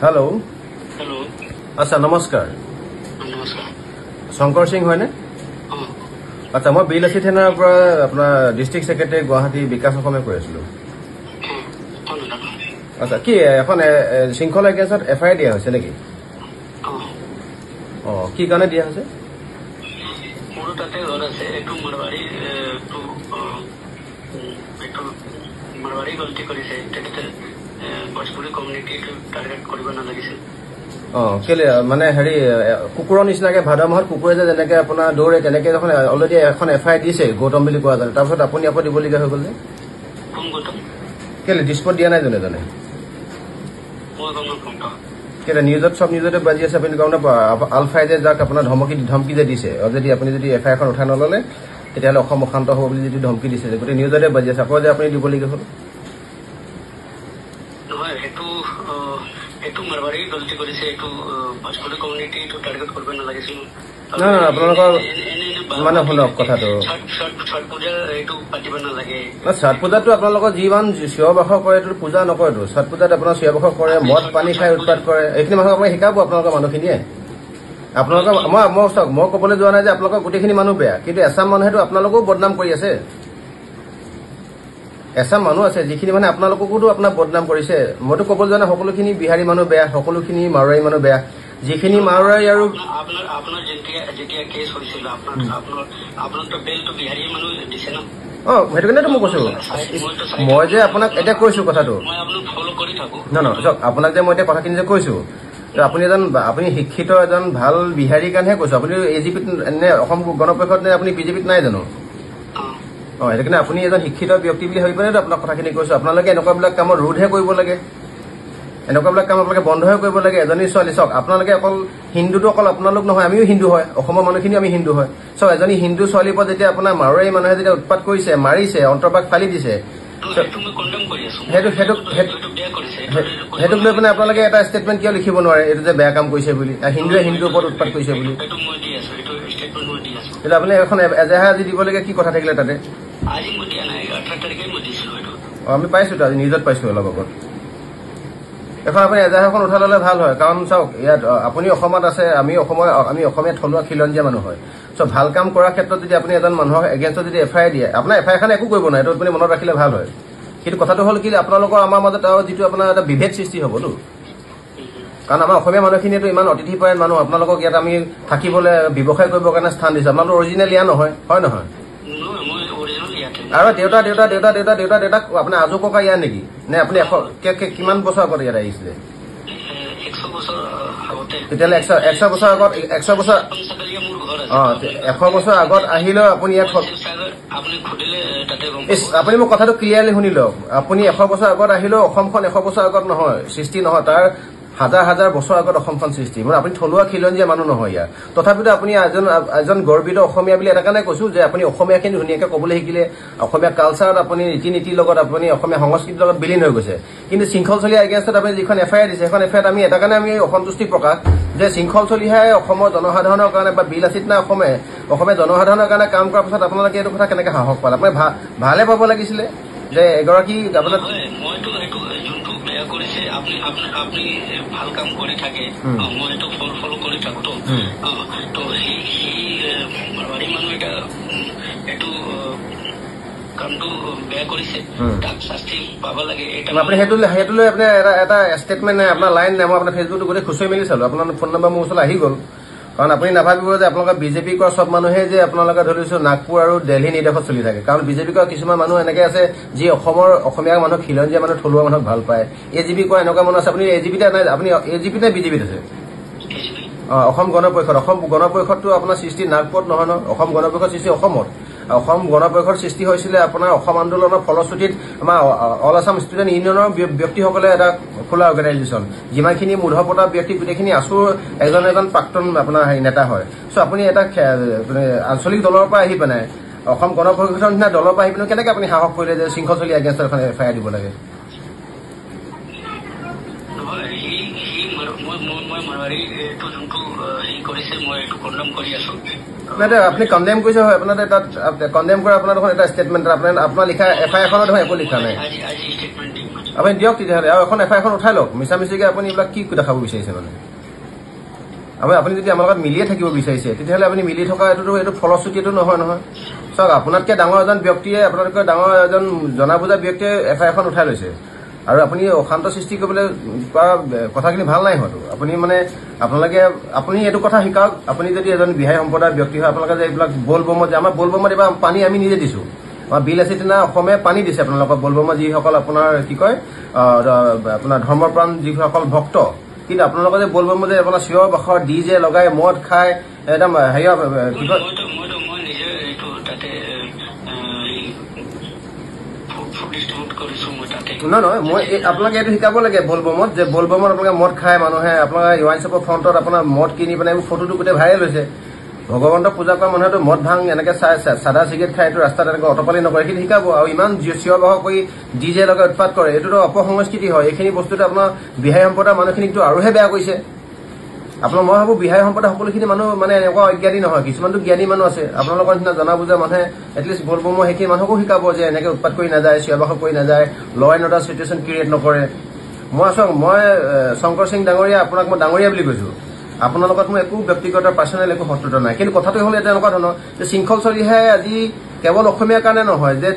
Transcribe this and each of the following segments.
Hello hello अच्छा नमस्कार नमस्कार शंकर सिंह है अच्छा मैं बिलासी थानार अपना डिस्ट्रिक्ट सेक्रेटरी गुवाहाटी विकास अखमे কৈ আছিলো अच्छा कि এখন শৃংখলা এগেইনস্টত এফআইআর দিয়া হৈছে নেকি কি কাৰণে দিয়া হৈছে মোৰ তাতে ঘৰ আছে একটু মাৰবাড়ি গলতি কৰিছে তেতে ভোজপুৰী কমিউনিটি টাৰ্গেট কৰিব নালাগিছিল কেলে মানে হেৰি কুকুৰৰ নিচিনাকে ভাদ মাহত কুকুৰে যে যেনেকে আপোনাৰ দৌৰে তেনেকে যখন অলৰেডি এখন এফআইআৰ দিছে গৌতম বুলি কোৱা যায় তাৰপিছত আপুনি আকৌ দিবলগীয়া হৈ গ'ল যে কোন গৌতম কেলে ডিস্পট দিয়া নাই জনে কেলে নিউজত সব নিউজতে বাজি আছে আপুনি গম নাপায় আলফাই যে যাক আপোনাৰ ধমকি যে দিছে যদি আপুনি যদি এফআইআৰ খন উঠাই নললে তেতিয়াহ'লে অসম অশান্ত হ'ব বুলি যদি ধমকি দিছে যে গোটেই নিউজতে বাজি আছে আকৌ যে আপুনি দিবলগীয়া হ'ল নহয় এটু মারবাড়ি গলতি কৰিছে এটু ভোজপুৰী কমিউনিটি টু টাৰ্গেট কৰিব নালাগিছিল না আপোনালোকৰ মানে শুনক কথাটো ছট পূজা এটু পাতিব নালাগে ছট পূজাটো আপোনালোকৰ যিমান শিৱ বাস কৰে এইটো পূজা নকৰেতো ছট পূজাত আপোনাৰ শিৱ বাস কৰে মদ পানী খাই উৎপাত কৰে এইখিনি মানুহক আপুনি শিকাব আপোনালোকৰ মানুহখিনিয়ে আপোনালোকৰ মই ক'বলৈ যোৱা নাই যে আপোনালোকৰ গোটেইখিনি মানুহ বেয়া কিন্তু এছাম মানুহেতো আপোনালোকো বদনাম কৰি আছে এছাম মানুহ আছে যিখিনি মানে আপোনালোককোতো আপোনাৰ বদনাম কৰিছে মইতো ক'বলৈ যোৱা নাই সকলোখিনি বিহাৰী মানুহ বেয়া সকলোখিনি মাৰোৱাৰী মানুহ বেয়া যিখিনি মাৰোৱাৰী আৰু আপোনাৰ যেতিয়া কেছ হৈছিল আপোনাৰ তো বেলটো বিহাৰী মানুহ দিছে ন সেইটো কাৰণেতো মই কৈছো মই যে আপোনাক এতিয়া কৈছো কথাটো মই আপোনাক ফলো কৰি থাকো চাওক আপোনাক যে মই এতিয়া কথাখিনি যে কৈছো আপুনি শিক্ষিত এজন ভাল বিহাৰী কাৰণেহে কৈছো আপুনি এজিপিত নে অসম গণ পৰিষদ নে আপুনি বিজেপিত নাই জানো সেইটো কাৰণে আপুনি এজন শিক্ষিত ব্যক্তি বুলি ভাবি পেলাইতো আপোনাক কথাখিনি কৈছো আপোনালোকে এনেকুৱাবিলাক কামৰ ৰোধহে কৰিব লাগে এনেকুৱাবিলাক কাম আপোনালোকে বন্ধহে কৰিব লাগে এজনী ছোৱালী চাওক আপোনালোকে অকল হিন্দুটো অকল আপোনালোক নহয় আমিও হিন্দু হয় অসমৰ মানুহখিনি আমি হিন্দু হয় চাওক এজনী হিন্দু ছোৱালীৰ ওপৰত যেতিয়া আপোনাৰ মাৰোৱাৰী মানুহে যেতিয়া উৎপাত কৰিছে মাৰিছে অন্তৰ্বাস ফালি দিছে সেইটোক লৈ পেলাই আপোনালোকে এটা ষ্টেটমেণ্ট কিয় লিখিব নোৱাৰে এইটো যে বেয়া কাম কৰিছে বুলি হিন্দুৱে হিন্দুৰ ওপৰত উৎপাত কৰিছে বুলি কিন্তু আপুনি এখন এজাহাৰ আজি দিবলগীয়া কি কথা থাকিলে তাতে আমি পাইছোতো আজি নিউজত পাইছো অলপ আগত এখন আপুনি এজাহাৰখন উঠাই ললে ভাল হয় কাৰণ চাওক ইয়াত আপুনি অসমত আছে আমি অসমীয়া থলুৱা খিলঞ্জীয়া মানুহ হয় ভাল কাম কৰাৰ ক্ষেত্ৰত যদি আপুনি এজন মানুহক এগেইনষ্টত যদি এফআইআৰ দিয়ে আপোনাৰ এফআইআৰখন একো কৰিব নাই এইটো আপুনি মনত ৰাখিলে ভাল হয় কিন্তু কথাটো হ'ল কি আপোনালোকৰ আমাৰ মাজত যিটো আপোনাৰ এটা বিভেদ সৃষ্টি হ'বতো কাৰণ আমাৰ অসমীয়া মানুহখিনিয়েতো ইমান অতিথিপৰায়ণ মানুহ আপোনালোকক ইয়াত আমি থাকিবলৈ ব্যৱসায় কৰিবৰ কাৰণে স্থান দিছো আপোনালোকৰ অৰিজিনেল ইয়াৰ নহয় হয় নহয় আৰু দেউতাক আপোনাৰ আজু ককা ইয়াৰ নেকি নে আপুনি কিমান বছৰ আগত ইয়াত আহিছিলে তেতিয়াহ'লে 100 বছৰ আগত 100 বছৰ আগত আহিলেও আপুনি ইয়াত আপুনি মোক কথাটো ক্লিয়াৰলি শুনি লওক আপুনি 100 বছৰ আগত আহিলেও অসমখন 100 বছৰ আগত নহয় সৃষ্টি নহয় তাৰ হাজাৰ বছৰ আগত অসমখন সৃষ্টি মানে আপুনি থলুৱা খিলঞ্জীয়া মানুহ নহয় ইয়াৰ তথাপিতো আপুনি এজন গৰ্বিত অসমীয়া বুলি এটা কাৰণে কৈছো যে আপুনি অসমীয়াখিনি ধুনীয়াকৈ ক'বলৈ শিকিলে অসমীয়া কালচাৰত আপুনি ৰীতি নীতিৰ লগত আপুনি অসমীয়া সংস্কৃতিৰ লগত বিলীন হৈ গৈছে কিন্তু শৃংখল চলিহা এগেইনষ্টত আপুনি যিখন এফআইআৰ দিছে সেইখন এফআইআৰত আমি এটা কাৰণে আমি অসন্তুষ্টি প্ৰকাশ যে শৃংখল চলিহাই অসমৰ জনসাধাৰণৰ কাৰণে বা বিলাসীত না অসমীয়া জনসাধাৰণৰ কাৰণে কাম কৰাৰ পাছত আপোনালোকে এইটো কথা কেনেকৈ সাহস পালে আপুনি ভালে পাব লাগিছিলে যে এগৰাকী আপোনাৰ আপনি ভাল কাম কৰি থাকে মই এইটো ফলো কৰি থাকো তো মাৰবাড়ী মানুহ এটা এইটো কামটো বেয়া কৰিছে তাক শাস্তি পাব লাগে আপুনি সেইটো লৈ আপুনি এটা ষ্টেটমেণ্ট নাই আপোনাৰ লাইন নাই মই আপোনাৰ ফেচবুকটো গোটেই খুচৰি মেলি চালো আপোনাৰ ফোন নম্বৰ মোৰ ওচৰলৈ আহি গ'ল কাৰণ আপুনি নাভাবিব যে আপোনালোকে বিজেপি কৰা সব মানুহে যে আপোনালোকে ধৰিছো নাগপুৰ আৰু দিল্লী নিৰ্দেশত চলি থাকে কাৰণ বিজেপি কৰা কিছুমান মানুহ এনেকে আছে যি অসমীয়া মানুহ খিলঞ্জীয়া মানুহ থলুৱা মানুহক ভাল পায় এজিপি কৰা এনেকুৱা মানুহ আছে আপুনি এজিপিতে নাই আপুনি এজিপি নে বিজেপিত আছে অসম গণ পৰিষদটো আপোনাৰ সৃষ্টি নাগপুৰত নহয় ন অসম গণ পৰিষদ সৃষ্টি অসমত অসম গণ পৰিষদ সৃষ্টি হৈছিলে আপোনাৰ অসম আন্দোলনৰ ফলশ্ৰুতিত আমাৰ অল আছাম ষ্টুডেণ্ট ইউনিয়নৰ ব্যক্তিসকলে এটা খোলা অৰ্গেনাইজেশ্যন যিমানখিনি মূঢ়পতা ব্যক্তি গোটেইখিনি আছো এজন প্ৰাক্তন আপোনাৰ নেতা হয় চ' আপুনি এটা আঞ্চলিক দলৰ পৰা আহি পেলাই অসম গণ পৰিষদৰ নিচিনা দলৰ পৰা আহি পেলাই কেনেকৈ আপুনি সাহস কৰিলে যে শৃংখল চলি এগেইনষ্টত এখন এফআইআৰ দিব লাগে আপনি কন্ডেম কৰিছে হয় আপোনাৰ তাত কন্ডেম কৰা আপোনাৰ এটা ষ্টেটমেণ্ট আপোনাৰ লিখা এফআইআৰখনত একো লিখা নাই আপুনি দিয়ক তেতিয়াহ'লে আৰু এখন এফআইআৰ এখন উঠাই লওক মিছামিছিকে আপুনি এইবিলাক কি দেখাব বিচাৰিছে মানে আপুনি যদি আমাৰ লগত মিলিয়ে থাকিব বিচাৰিছে তেতিয়াহ'লে আপুনি মিলি থকা এইটো ফলশ্ৰুতিটো নহয় চাওক আপোনাতকৈ ডাঙৰ এজন ব্যক্তিয়ে আপোনাতকৈ ডাঙৰ এজন জনা বুজা ব্যক্তিয়ে এফআইআৰ এখন উঠাই লৈছে আৰু আপুনি অশান্ত সৃষ্টি কৰিবলৈ কোৱা কথাখিনি ভাল নাই হয়তো আপুনি এইটো কথা শিকাওক আপুনি যদি এজন বিহাৰী সম্প্ৰদায়ৰ ব্যক্তি হয় আপোনালোকে যে এইবিলাক বলবমত যে আমাৰ বলবমত এইবাৰ পানী আমি নিজে দিছোঁ আমাৰ বিল আছে তেনে অসমে পানী দিছে আপোনালোকৰ বলবমত যিসকল আপোনাৰ কি কয় আপোনাৰ ধৰ্মপ্ৰাণ যিসকল ভক্ত কিন্তু আপোনালোকে যে বলবমত যে আপোনাৰ চিঞৰ বাখৰ দি যে লগাই মদ খাই একদম হেৰি কি কয় নহয় মই আপোনালোকে এইটো শিকাব লাগে বলবমত যে বলবমত আপোনালোকে মদ খাই মানুহে আপোনালোকে ৱাইন শ্বপৰ ফ্ৰণ্টত আপোনাৰ মদ কিনি পেলাই এইবোৰ ফটোটো গোটেই ভাইৰেল হৈছে ভগৱন্তক পূজা কৰা মানুহেতো মদ ভাং এনেকে চাদা চিগাৰেট খাই এইটো ৰাস্তাত এনেকৈ অটপালি নকৰে এইখিনি শিকাব আৰু ইমান চিঞৰ বাখৰ কৰি ডিজে লগাই উৎপাত কৰে এইটোতো অপসংস্কৃতি হয় এইখিনি বস্তুটো আপোনাৰ বিহাৰী সম্প্ৰদায়ৰ মানুহখিনিকতো আৰুহে বেয়া কৰিছে মই ভাবোঁ বিহাৰী সম্প্ৰদায় সকলোখিনি মানুহ মানে এনেকুৱা অজ্ঞানী নহয় কিছুমানতো জ্ঞানী মানুহ আছে আপোনালোকৰ নিচিনা জনা বুজা মানুহে এটলিষ্ট বলবম সেইখিনি মানুহকো শিকাব যে এনেকে উৎপাত কৰি নাযায় চিঞৰ বাখৰ কৰি নাযায় ল এণ্ড অৰ্ডাৰ চিটুৱেশ্যন ক্ৰিয়েট নকৰে মই শংকৰ সিং ডাঙৰীয়া আপোনাক মই ডাঙৰীয়া বুলি কৈছোঁ আপোনাৰ লগত মোৰ একো ব্যক্তিগত পাৰ্চনেল একো শত্ৰুতা নাই কিন্তু কথাটো হ'ল এতিয়া এনেকুৱা ধৰণৰ যে শৃংখল চলিহে আজি কেৱল অসমীয়াৰ কাৰণে নহয় যে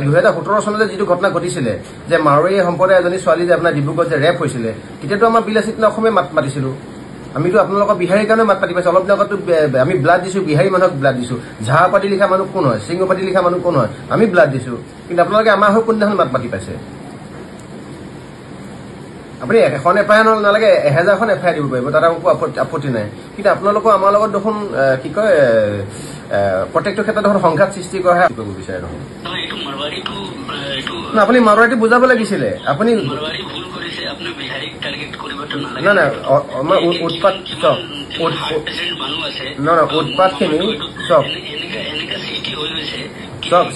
2017 চনতে যিটো ঘটনা ঘটিছিলে যে মাৰোৱাৰী সম্প্ৰদায়ৰ এজনী ছোৱালী যে আপোনাৰ ডিব্ৰুগড়ত যে ৰেপ হৈছিলে তেতিয়াতো আমাৰ বিলাসীত অসমীয়া মাত মাতিছিলোঁ আমিতো আপোনালোকৰ বিহাৰীৰ কাৰণে মাত পাতি পাইছোঁ অলপ দিনৰ আগতো আমি ব্লাড দিছোঁ বিহাৰী মানুহক ব্লাড দিছোঁ ঝাহ পাতি লিখা মানুহ কোন হয় সিংহ পাতি লিখা মানুহ কোন হয় আমি ব্লাড দিছোঁ কিন্তু আপোনালোকে আমাৰ হৈ কোনদিনাখন মাত পাতি পাইছে আপুনি এখন এফআইআৰ নালাগে 1000খন এফআইআৰ দিব পাৰিব তাত একো আপত্তি নাই কিন্তু আপোনালোকৰ আমাৰ লগত দেখোন কি কয় প্ৰত্যেকটো ক্ষেত্ৰত দেখোন সংঘাত সৃষ্টি কৰাহে কৰিব বিচাৰে দেখোন আপুনি মাৰোৱাৰীটো বুজাব লাগিছিলে আপুনি উৎপাত চাওক উৎপাতখিনি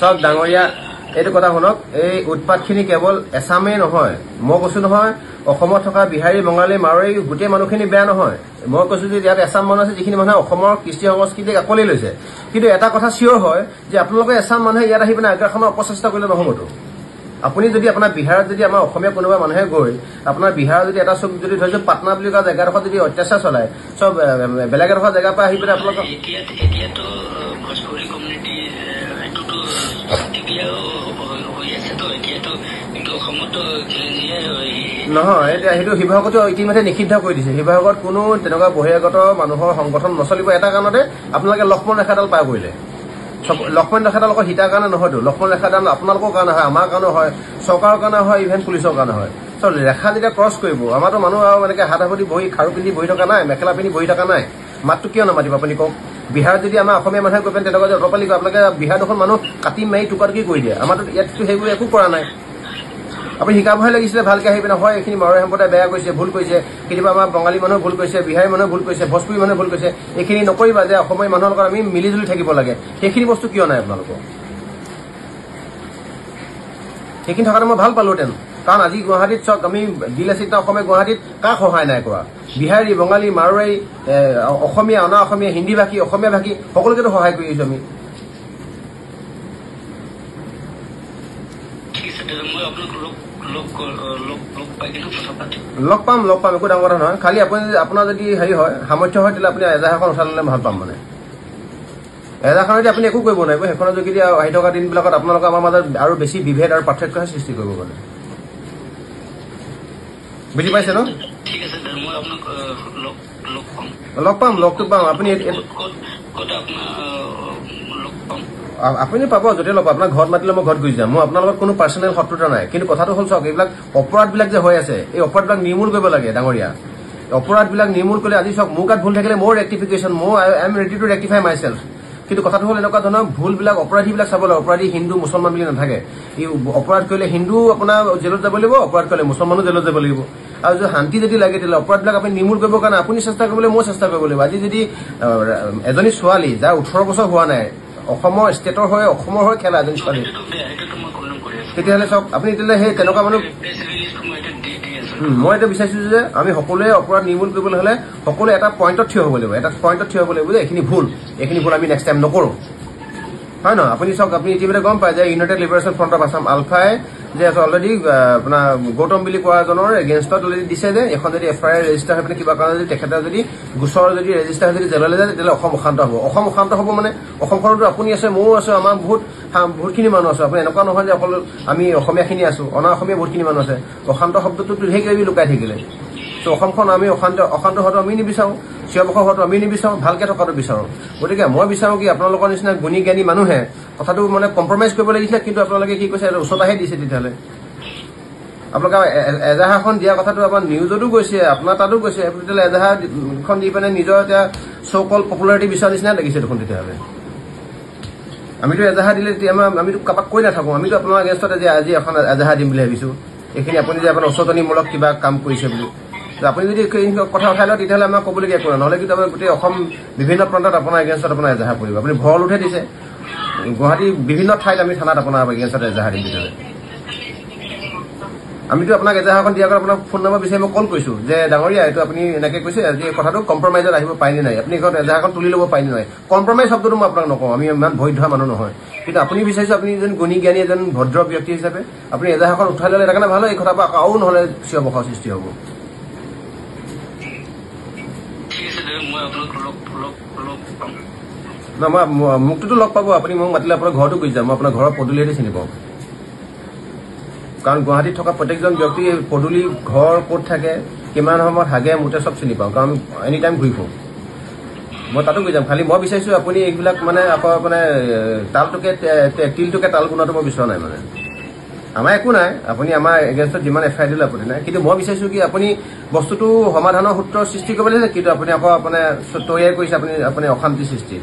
চাওক ডাঙৰীয়া এইটো কথা শুনক এই উৎপাতখিনি কেৱল এছামেই নহয় মই কৈছোঁ নহয় অসমত থকা বিহাৰী বঙালী মাৰোৱাৰী গোটেই মানুহখিনি বেয়া নহয় মই কৈছোঁ যে ইয়াত এছাম মানুহ আছে যিখিনি মানুহে অসমৰ কৃষ্টি সংস্কৃতিক আকোৱালি লৈছে কিন্তু এটা কথা চিয়ৰ হয় যে আপোনালোকে এছাম মানুহে ইয়াত আহি পিনে আগ্ৰাসনৰ অপচেষ্টা কৰিলে নহ'বতো আপুনি যদি আপোনাৰ বিহাৰত যদি আমাৰ অসমীয়া কোনোবা মানুহে গৈ আপোনাৰ বিহাৰত যদি এটা চব যদি ধৰিছোঁ পাটনা বুলি কোৱা জেগাডোখৰত যদি অত্যাচাৰ চলায় চব বেলেগ এডোখৰ জেগাৰ পৰা আহি পেলাই আপোনালোকক নহয় এতিয়া সেইটো শিৱসাগৰতো ইতিমধ্যে নিষিদ্ধ কৰি দিছে শিৱসাগৰত কোনো তেনেকুৱা বহিৰাগত মানুহৰ সংগঠন নচলিব এটা কাৰণতে আপোনালোকে লক্ষ্মণ ৰেখাডাল পাৰ কৰিলে লক্ষ্মণ ৰেখাডাল অকল সীতাৰ কাৰণে নহয়তো লক্ষ্মণ ৰেখাডাল আপোনালোকৰ কাৰণে হয় আমাৰ কাৰণে হয় চৰকাৰৰ কাৰণে হয় ইভেন পুলিচৰ কাৰণে হয় চ' ৰেখা যেতিয়া ক্ৰছ কৰিব আমাৰতো মানুহ আৰু এনেকৈ হাত সাৱটি বহি খাৰু পিন্ধি বহি থকা নাই মেখেলা পিন্ধি বহি থকা নাই মাতটো কিয় নামাতিব আপুনি কওক বিহাৰত যদি আমাৰ অসমীয়া মানুহে গৈ পেলাই তেনেকুৱা যে অটপালি কৰে আপোনালোকে বিহাৰ দেখোন মানুহ কাটি মাৰি টুকুৰা কৰি দিয়ে আমাৰতো ইয়াততো সেইবোৰ একো কৰা নাই আপুনি শিকাবহে লাগিছিলে ভালকৈ আহি পিনে হয় এইখিনি মাৰোৱাৰী সম্প্ৰদায় বেয়া কৰিছে ভুল কৰিছে কেতিয়াবা আমাৰ বঙালী মানুহে ভুল কৰিছে বিহাৰী মানুহে ভুল কৰিছে ভোজপুৰী মানুহে ভুল কৰিছে এইখিনি নকৰিবা যে অসমীয়া মানুহৰ লগত আমি মিলিজুলি থাকিব লাগে সেইখিনি বস্তু কিয় নাই আপোনালোকৰ সেইখিনি থকাটো মই ভাল পালোহেঁতেন কাৰণ আজি গুৱাহাটীত চাওক আমি বিলাসীত অসমীয়া গুৱাহাটীত কাক সহায় নাই কৰা বিহাৰী বঙালী মাৰোৱাৰী অসমীয়া অনা অসমীয়া হিন্দী ভাষী অসমীয়া ভাষী সকলোকেতো সহায় কৰি আহিছোঁ আমি লগ পাম একো ডাঙৰ কথা নহয় খালি আপুনি আপোনাৰ যদি হেৰি হয় সামৰ্থ্য হয় তেতিয়াহ'লে আপুনি এজাহাৰখন উঠাই ল'লে ভাল পাম মানে এজাহাৰখন যদি আপুনি একো কৰিব নোৱাৰিব সেইখনৰ যোগেদি আহি থকা দিনবিলাকত আপোনালোকে আমাৰ মাজত আৰু বেছি বিভেদ আৰু পাৰ্থক্যহে সৃষ্টি কৰিব মানে বুজি পাইছে ন লগটো পাম আপুনি পাব য'তে ল'ব আপোনাৰ ঘৰত মাতিলে মই ঘৰত গুচি যাম মই আপোনাৰ লগত কোনো পাৰ্চনেল শত্ৰুতা নাই কিন্তু কথাটো হ'ল চাওক এইবিলাক অপৰাধবিলাক যে হৈ আছে এই অপৰাধবিলাক নিৰ্মূল কৰিব লাগে ডাঙৰীয়া অপৰাধবিলাক নিৰ্মূল কৰিলে আজি চাওক মোৰ গাত ভুল থাকিলে মোৰ rectification I am ready to rectify myself কিন্তু কথাটো হ'ল এনেকুৱা ধৰণৰ ভুলবিলাক অপৰাধীবিলাক চাব লাগে অপৰাধী হিন্দু মুছলমান বুলি নাথাকে ই অপৰাধ কৰিলে হিন্দু আপোনাৰ জেলত যাব লাগিব অপৰাধ কৰিলে মুছলমানো জেলত যাব লাগিব আৰু যদি শান্তি যদি লাগে তেতিয়াহ'লে অপৰাধবিলাক আপুনি নিৰ্মূল কৰিবৰ কাৰণে আপুনি চেষ্টা কৰিবলৈ মই চেষ্টা কৰিব লাগিব আজি যদি এজনী ছোৱালী যাৰ 18 বছৰ হোৱা নাই অসমৰ ষ্টেটৰ হৈ অসমৰ হৈ খেলা এজনী ছোৱালী তেতিয়াহ'লে চাওক আপুনি তেতিয়াহ'লে সেই তেনেকুৱা মানুহ মই এইটো বিচাৰিছোঁ যে আমি সকলোৱে অপৰাধ নিৰ্মূল কৰিবলৈ হ'লে সকলোৱে এটা পইণ্টত থিয় হ'ব লাগিব যে এইখিনি ভুল আমি নেক্সট টাইম নকৰোঁ হয় নহয় আপুনি চাওক আপুনি ইতিমধ্যে গম পায় যে United liberation front of Assam আলফাই যে অলৰেডি আপোনাৰ গৌতম বুলি কোৱা এজনৰ এগেইনষ্টত অলৰেডি দিছে যে এখন যদি এফআইআৰ ৰেজিষ্টাৰ হৈ পিনে কিবা কাৰণে যদি তেখেতে যদি গোচৰ যদি ৰেজিষ্টাৰ হৈ যদি জেললৈ যায় তেতিয়াহ'লে অসম অশান্ত হ'ব। অসম অশান্ত হ'ব মানে অসমখনতো আপুনি আছে, ময়ো আছো, আমাৰ বহুতখিনি মানুহ আছে। আপুনি এনেকুৱা নহয় যে অকল আমি অসমীয়াখিনি আছো, অনা অসমীয়া বহুতখিনি মানুহ আছে। অশান্ত শব্দটো ধেৰ কিবি লুকাই থাকিলে। ত' অসমখন আমি অশান্ত হোৱাটো আমি নিবিচাৰো, চিঞৰ-বাখৰ হোৱাটো আমি নিবিচাৰো, ভালকে থকাটো বিচাৰো। গতিকে মই বিচাৰো কি আপোনালোকৰ নিচিনা গুণী জ্ঞানী মানুহে কথাটো মানে কম্প্ৰমাইজ কৰিব লাগিছিলে, কিন্তু আপোনালোকে কি কৈছে ওচৰতাহে দিছে। তেতিয়াহ'লে আপোনালোকে এজাহাৰখন দিয়া কথাটো আমাৰ নিউজতো গৈছে, আপোনাৰ তাতো গৈছে। তেতিয়াহ'লে এজাহাৰখন দি পিনে নিজৰ এতিয়া চ' পপুলাৰিটি বিচৰা নিচিনা লাগিছে দেখোন। তেতিয়াহ'লে আমিতো এজাহাৰ দিলে তেতিয়া আমিতো কাৰোবাক কৈ নাথাকো, আমিতো আপোনাৰ এগেইনষ্টত আজি এখন এজাহাৰ দিম বুলি ভাবিছো। এইখিনি আপুনি যে আপোনাৰ উচতনিমূলক কিবা কাম কৰিছে বুলি আপুনি যদি কথা উঠাই লয় তেতিয়াহ'লে আমাক ক'বলগীয়া একো নাই। নহ'লে কিন্তু আমাৰ গোটেই অসম বিভিন্ন প্ৰান্তত আপোনাৰ এগেইনষ্টত আপোনাৰ এজাহাৰ পৰিব। আপুনি ভৰলুঠে দিছে, গুৱাহাটীৰ বিভিন্ন ঠাইত আমি থানাত আপোনাৰ এগেইনষ্টত এজাহাৰ দিম। তেতিয়াহ'লে আমিতো আপোনাক এজাহাৰখন দিয়াৰ আগত আপোনাক ফোন নম্বৰ বিচাৰি মই কল কৰিছো যে ডাঙৰীয়া এইটো আপুনি এনেকে কৈছে, আজি এই কথাটো কম্প্ৰমাইজত আহিব পাৰিনে নাই, আপুনি ঘৰত এজাহাৰখন তুলি ল'ব পাৰিনে নাই। কম্প্ৰমাইজ শব্দটো মই আপোনাক নকওঁ, আমি ইমান ভয় ধৰা মানুহ নহয়। কিন্তু আপুনি বিচাৰিছে আপুনি এজন গুণী জ্ঞানী এজন ভদ্ৰ ব্যক্তি হিচাপে আপুনি এজাহাৰখন উঠাই ল'লে এটা কাৰণে ভাল হয়। এই কথাৰ পৰা আৰু নহ'লে চিঞৰ-বাখৰ সৃষ্টি হ'ব। মোকটোতো লগ পাব, আপুনি মোক মাতিলে আপোনাৰ ঘৰতো গুচি যাম, মই আপোনাৰ ঘৰৰ পদূলিয়েদি চিনি পাওঁ। কাৰণ গুৱাহাটীত থকা প্ৰত্যেকজন ব্যক্তি পদূলি ঘৰ ক'ত থাকে, কিমান সময়ত হাগে মুতে চব চিনি পাওঁ, কাৰণ এনি টাইম ঘূৰি ফুৰোঁ। মই তাতো গৈ যাম। খালি মই বিচাৰিছো আপুনি এইবিলাক মানে আকৌ মানে তিলটোকে তাল গুণাটো মই বিচৰা নাই। মানে আমাৰ একো নাই, আপুনি আমাৰ এগেইনষ্টত যিমান এফআইআৰ দিলে আপত্তি নাই, কিন্তু মই বিচাৰিছো কি আপুনি বস্তুটো সমাধানৰ সূত্ৰ সৃষ্টি কৰিব লাগিছে, কিন্তু আপুনি আকৌ আপোনাৰ তৈয়াৰ কৰিছে আপুনি অশান্তি সৃষ্টি।